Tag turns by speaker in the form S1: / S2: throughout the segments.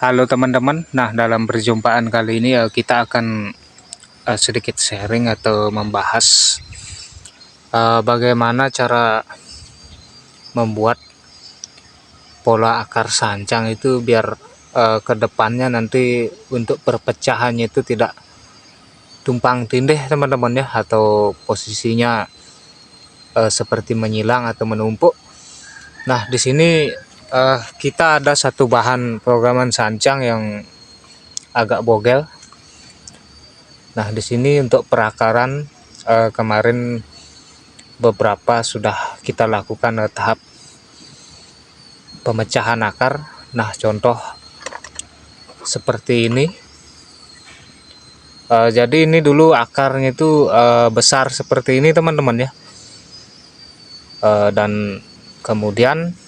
S1: Halo teman-teman, nah dalam perjumpaan kali ini kita akan sedikit sharing atau membahas bagaimana cara membuat pola akar sancang itu biar kedepannya nanti untuk perpecahannya itu tidak tumpang tindih teman-teman ya, atau posisinya seperti menyilang atau menumpuk. Nah di sini kita ada satu bahan programan sancang yang agak bogel. Nah, di sini untuk perakaran kemarin beberapa sudah kita lakukan tahap pemecahan akar. Nah, contoh seperti ini. Jadi ini dulu akarnya itu besar seperti ini teman-teman ya. Dan kemudian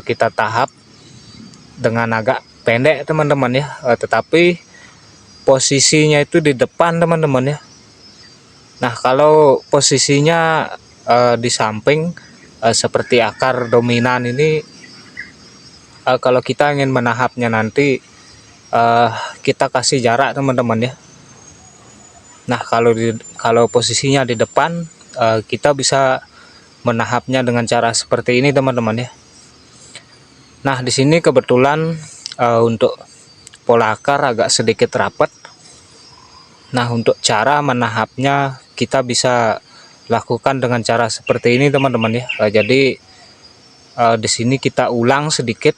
S1: kita tahap dengan agak pendek teman-teman ya. Tetapi posisinya itu di depan teman-teman ya. Nah, kalau posisinya di samping seperti akar dominan ini, kalau kita ingin menahapnya nanti kita kasih jarak teman-teman ya. Nah, kalau posisinya di depan, kita bisa menahapnya dengan cara seperti ini teman-teman ya. Nah, di sini kebetulan untuk pola akar agak sedikit rapat. Nah, untuk cara menahapnya kita bisa lakukan dengan cara seperti ini teman-teman ya. Jadi di sini kita ulang sedikit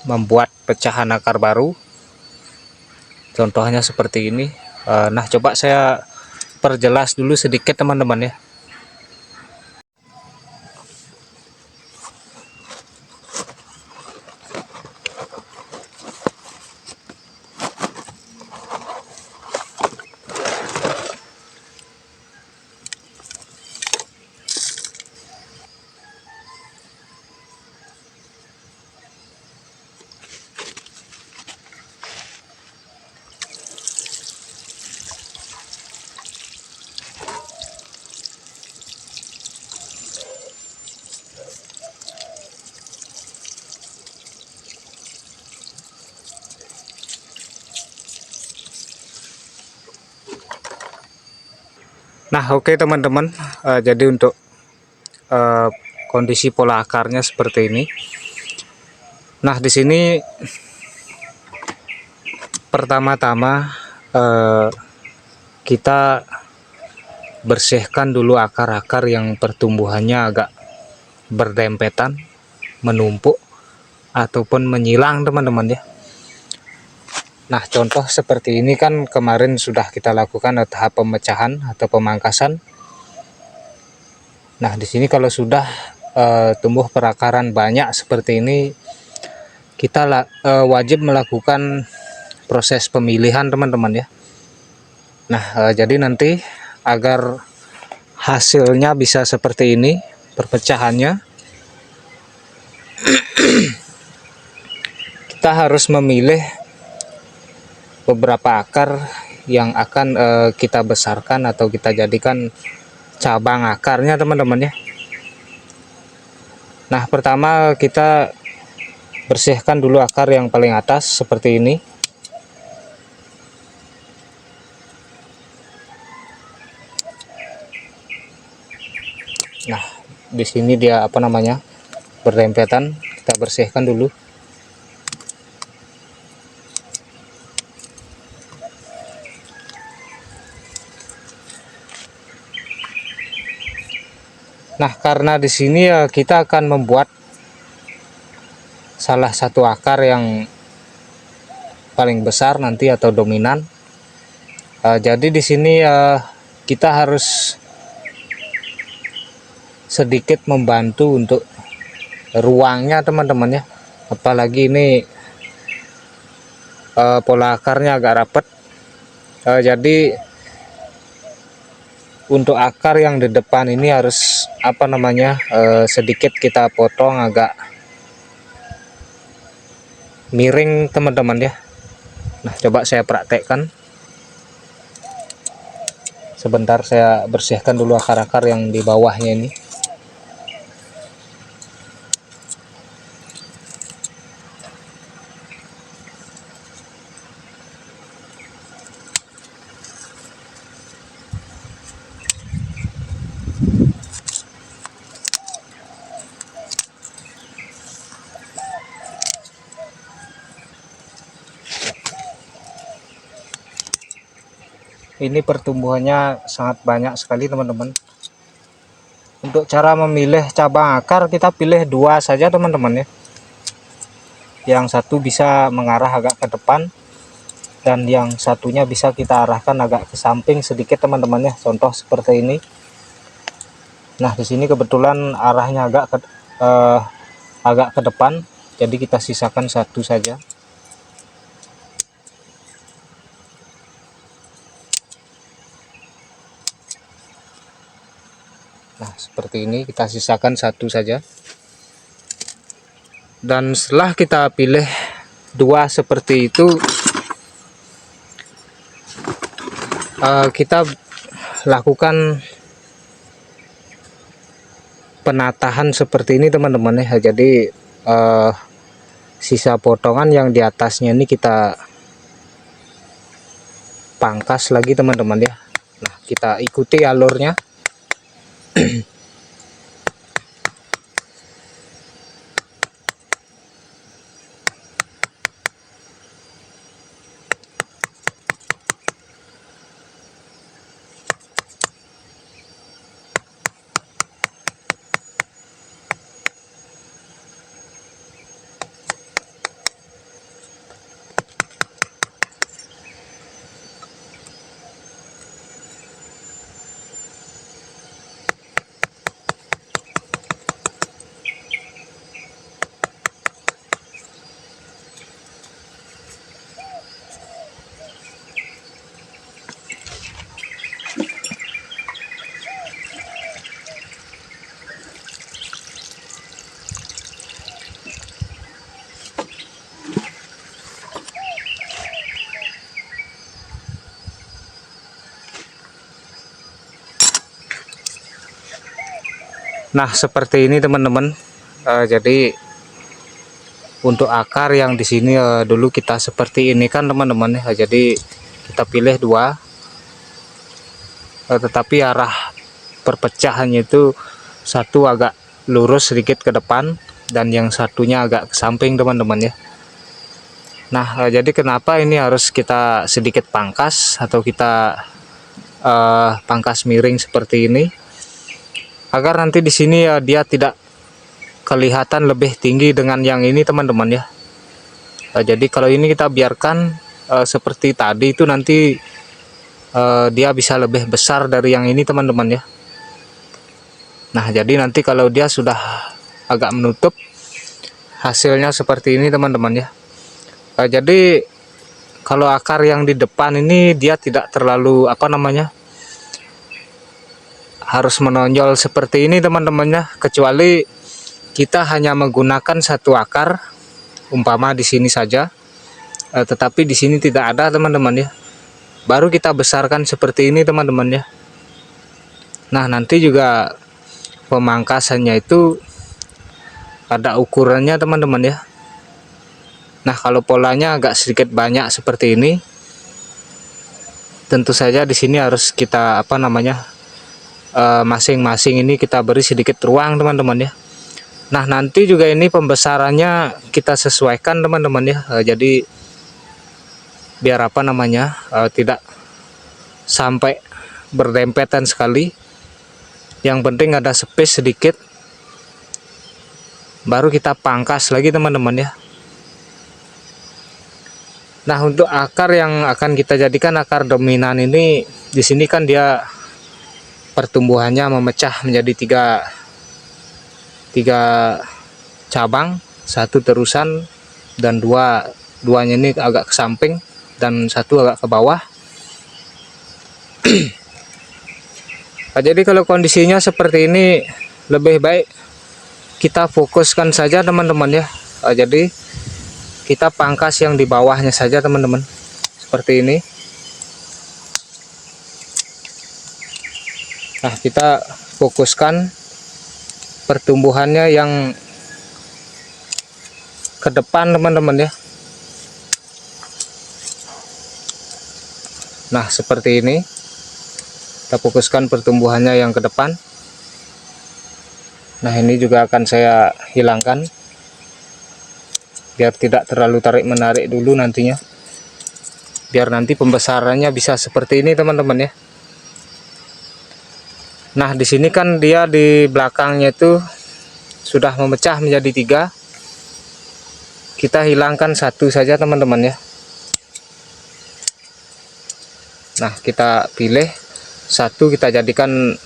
S1: membuat pecahan akar baru. Contohnya seperti ini. Nah, coba saya perjelas dulu sedikit teman-teman ya. Nah, oke teman-teman, jadi untuk kondisi pola akarnya seperti ini. Nah, di sini pertama-tama kita bersihkan dulu akar-akar yang pertumbuhannya agak berdempetan, menumpuk ataupun menyilang teman-teman ya. Nah, contoh seperti ini kan kemarin sudah kita lakukan tahap pemecahan atau pemangkasan. Nah, di sini kalau sudah tumbuh perakaran banyak seperti ini, kita wajib melakukan proses pemilihan teman-teman ya. Nah, jadi nanti agar hasilnya bisa seperti ini perpecahannya, kita harus memilih beberapa akar yang akan kita besarkan atau kita jadikan cabang akarnya teman-teman ya. Nah, pertama kita bersihkan dulu akar yang paling atas seperti ini. Nah, di sini dia berdempetan, kita bersihkan dulu. Nah, karena di sini kita akan membuat salah satu akar yang paling besar nanti atau dominan. Jadi di sini kita harus sedikit membantu untuk ruangnya teman-teman ya. Apalagi ini pola akarnya agak rapat. Jadi untuk akar yang di depan ini harus sedikit kita potong agak miring teman-teman ya. Nah, coba saya praktekkan. Sebentar saya bersihkan dulu akar-akar yang di bawahnya ini. Ini pertumbuhannya sangat banyak sekali teman-teman. Untuk cara memilih cabang akar, kita pilih 2 saja teman-teman ya. Yang satu bisa mengarah agak ke depan, dan yang satunya bisa kita arahkan agak ke samping sedikit teman-teman ya. Contoh seperti ini. Nah, di sini kebetulan arahnya agak ke depan, jadi kita sisakan satu saja. Nah, seperti ini kita sisakan satu saja. Dan setelah kita pilih 2 seperti itu, kita lakukan penatahan seperti ini teman-teman ya. Jadi sisa potongan yang di atasnya ini kita pangkas lagi teman-teman ya. Nah, kita ikuti alurnya. Nah, seperti ini teman-teman. Jadi untuk akar yang di sini dulu kita seperti ini kan teman-teman ya. Jadi kita pilih 2, tetapi arah perpecahannya itu satu agak lurus sedikit ke depan dan yang satunya agak ke samping teman-teman ya. Nah, jadi kenapa ini harus kita sedikit pangkas atau kita pangkas miring seperti ini, agar nanti di sini dia tidak kelihatan lebih tinggi dengan yang ini teman-teman ya. Jadi kalau ini kita biarkan seperti tadi itu, nanti dia bisa lebih besar dari yang ini teman-teman ya. Nah, jadi nanti kalau dia sudah agak menutup, hasilnya seperti ini teman-teman ya. Jadi kalau akar yang di depan ini dia tidak terlalu harus menonjol seperti ini teman-teman ya, kecuali kita hanya menggunakan satu akar, umpama di sini saja, tetapi di sini tidak ada teman-teman ya, baru kita besarkan seperti ini teman-teman ya. Nah, nanti juga pemangkasannya itu ada ukurannya teman-teman ya. Nah, kalau polanya agak sedikit banyak seperti ini, tentu saja di sini harus kita masing-masing ini kita beri sedikit ruang teman-teman ya. Nah, nanti juga ini pembesarannya kita sesuaikan teman-teman ya. Jadi biar tidak sampai berdempetan sekali. Yang penting ada space sedikit, baru kita pangkas lagi teman-teman ya. Nah, untuk akar yang akan kita jadikan akar dominan ini, di sini kan dia pertumbuhannya memecah menjadi tiga cabang, satu terusan dan duanya ini agak ke samping dan satu agak ke bawah. Nah, jadi kalau kondisinya seperti ini, lebih baik kita fokuskan saja teman-teman ya. Jadi kita pangkas yang di bawahnya saja teman-teman, seperti ini. Nah, kita fokuskan pertumbuhannya yang ke depan teman-teman ya. Nah, seperti ini kita fokuskan pertumbuhannya yang ke depan. Nah, ini juga akan saya hilangkan biar tidak terlalu tarik menarik dulu nantinya. biar nanti pembesarannya bisa seperti ini teman-teman ya. Nah di sini kan dia di belakangnya itu sudah memecah menjadi 3. Kita hilangkan 1 saja teman-teman ya. Nah kita pilih 1, kita jadikan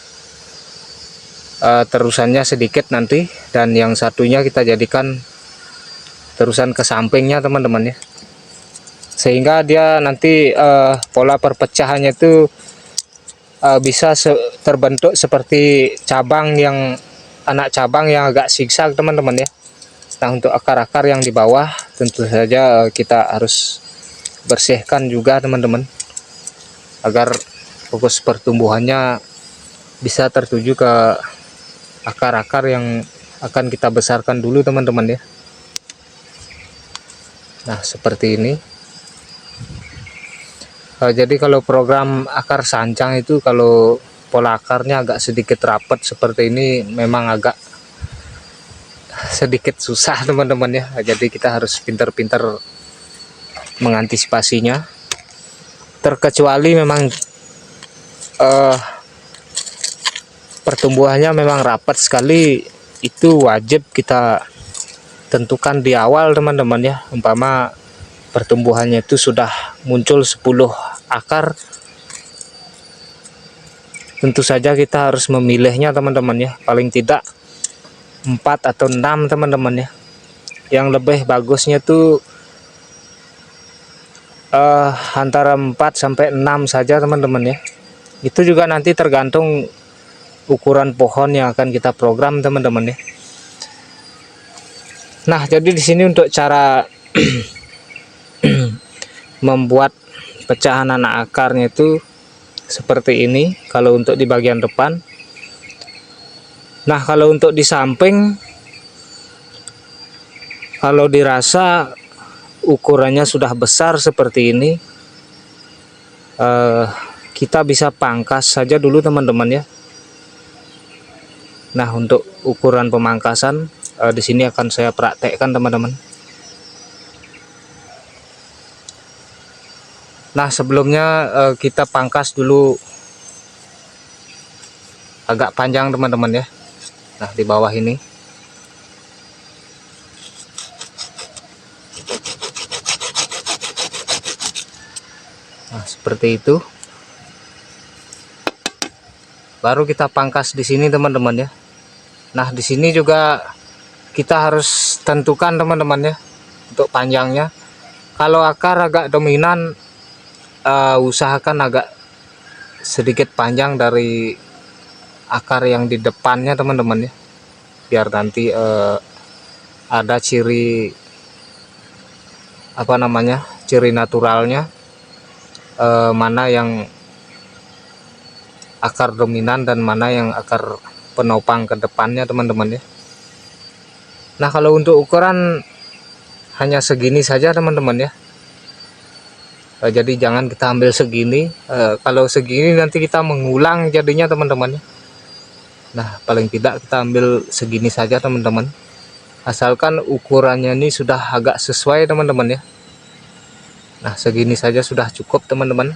S1: terusannya sedikit nanti, dan yang satunya kita jadikan terusan ke sampingnya teman-teman ya, sehingga dia nanti pola perpecahannya itu bisa terbentuk seperti cabang yang anak cabang yang agak zigzag teman-teman ya. Nah untuk akar-akar yang di bawah tentu saja kita harus bersihkan juga teman-teman, agar fokus pertumbuhannya bisa tertuju ke akar-akar yang akan kita besarkan dulu teman-teman ya. Nah seperti ini. Jadi kalau program akar sancang itu kalau pola akarnya agak sedikit rapat seperti ini memang agak sedikit susah teman-teman ya. Jadi kita harus pintar-pintar mengantisipasinya. Terkecuali memang pertumbuhannya memang rapat sekali, itu wajib kita tentukan di awal teman-teman ya. Umpama pertumbuhannya itu sudah muncul 10 akar, tentu saja kita harus memilihnya teman-teman ya, paling tidak 4 atau 6 teman-teman ya. Yang lebih bagusnya tuh antara 4 sampai 6 saja teman-teman ya. Itu juga nanti tergantung ukuran pohon yang akan kita program teman-teman ya. Nah jadi di sini untuk cara membuat pecahan anak akarnya itu seperti ini kalau untuk di bagian depan. Nah kalau untuk di samping, kalau dirasa ukurannya sudah besar seperti ini, kita bisa pangkas saja dulu teman-teman ya. Nah untuk ukuran pemangkasan di sini akan saya praktekkan teman-teman. Nah sebelumnya kita pangkas dulu agak panjang teman-teman ya. Nah di bawah ini. Nah seperti itu. Baru kita pangkas di sini teman-teman ya. Nah di sini juga kita harus tentukan teman-teman ya untuk panjangnya. Kalau akar agak dominan, usahakan agak sedikit panjang dari akar yang di depannya teman-teman ya, biar nanti ada ciri ciri naturalnya, mana yang akar dominan dan mana yang akar penopang ke depannya teman-teman ya. Nah kalau untuk ukuran hanya segini saja teman-teman ya. Jadi jangan kita ambil segini, kalau segini nanti kita mengulang jadinya teman-teman ya. Nah paling tidak kita ambil segini saja teman-teman, asalkan ukurannya ini sudah agak sesuai teman-teman ya. Nah segini saja sudah cukup teman-teman.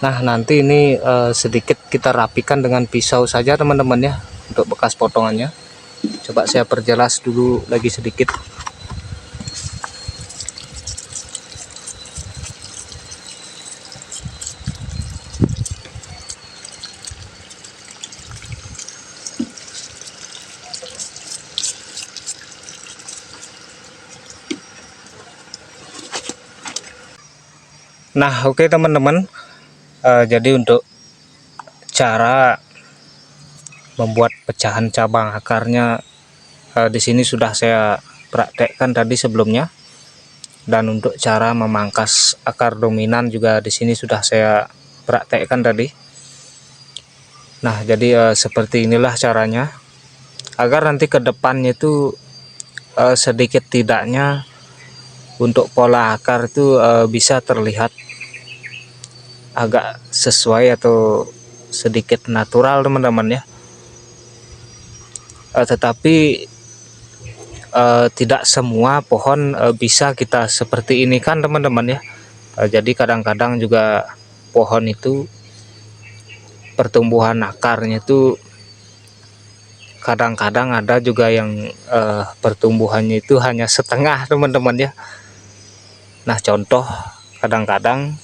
S1: Nah nanti ini sedikit kita rapikan dengan pisau saja teman-teman ya, untuk bekas potongannya. Coba saya perjelas dulu lagi sedikit. Nah oke teman-teman, jadi untuk cara membuat pecahan cabang akarnya di sini sudah saya praktekkan tadi sebelumnya, dan untuk cara memangkas akar dominan juga di sini sudah saya praktekkan tadi. Nah, jadi seperti inilah caranya agar nanti ke depannya itu sedikit tidaknya untuk pola akar itu bisa terlihat agak sesuai atau sedikit natural teman-teman ya. Tetapi tidak semua pohon bisa kita seperti ini kan teman-teman ya. Jadi kadang-kadang juga pohon itu pertumbuhan akarnya itu kadang-kadang ada juga yang pertumbuhannya itu hanya setengah teman-teman ya. Nah, contoh kadang-kadang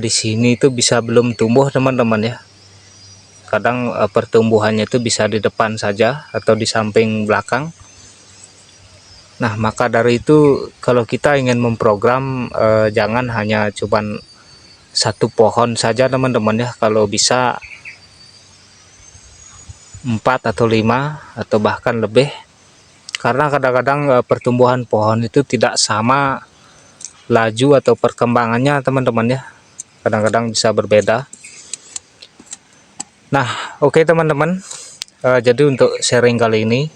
S1: di sini itu bisa belum tumbuh teman-teman ya. Kadang pertumbuhannya itu bisa di depan saja atau di samping belakang. Nah, maka dari itu kalau kita ingin memprogram jangan hanya cuman satu pohon saja teman-teman ya, kalau bisa 4 atau 5 atau bahkan lebih, karena kadang-kadang pertumbuhan pohon itu tidak sama laju atau perkembangannya teman-teman ya, kadang-kadang bisa berbeda. Nah, oke teman-teman, jadi untuk sharing kali ini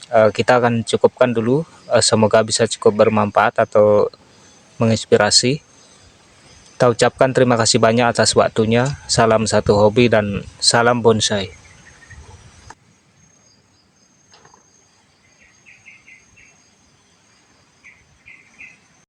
S1: kita akan cukupkan dulu. Semoga bisa cukup bermanfaat atau menginspirasi. Kita ucapkan terima kasih banyak atas waktunya. Salam satu hobi dan salam bonsai.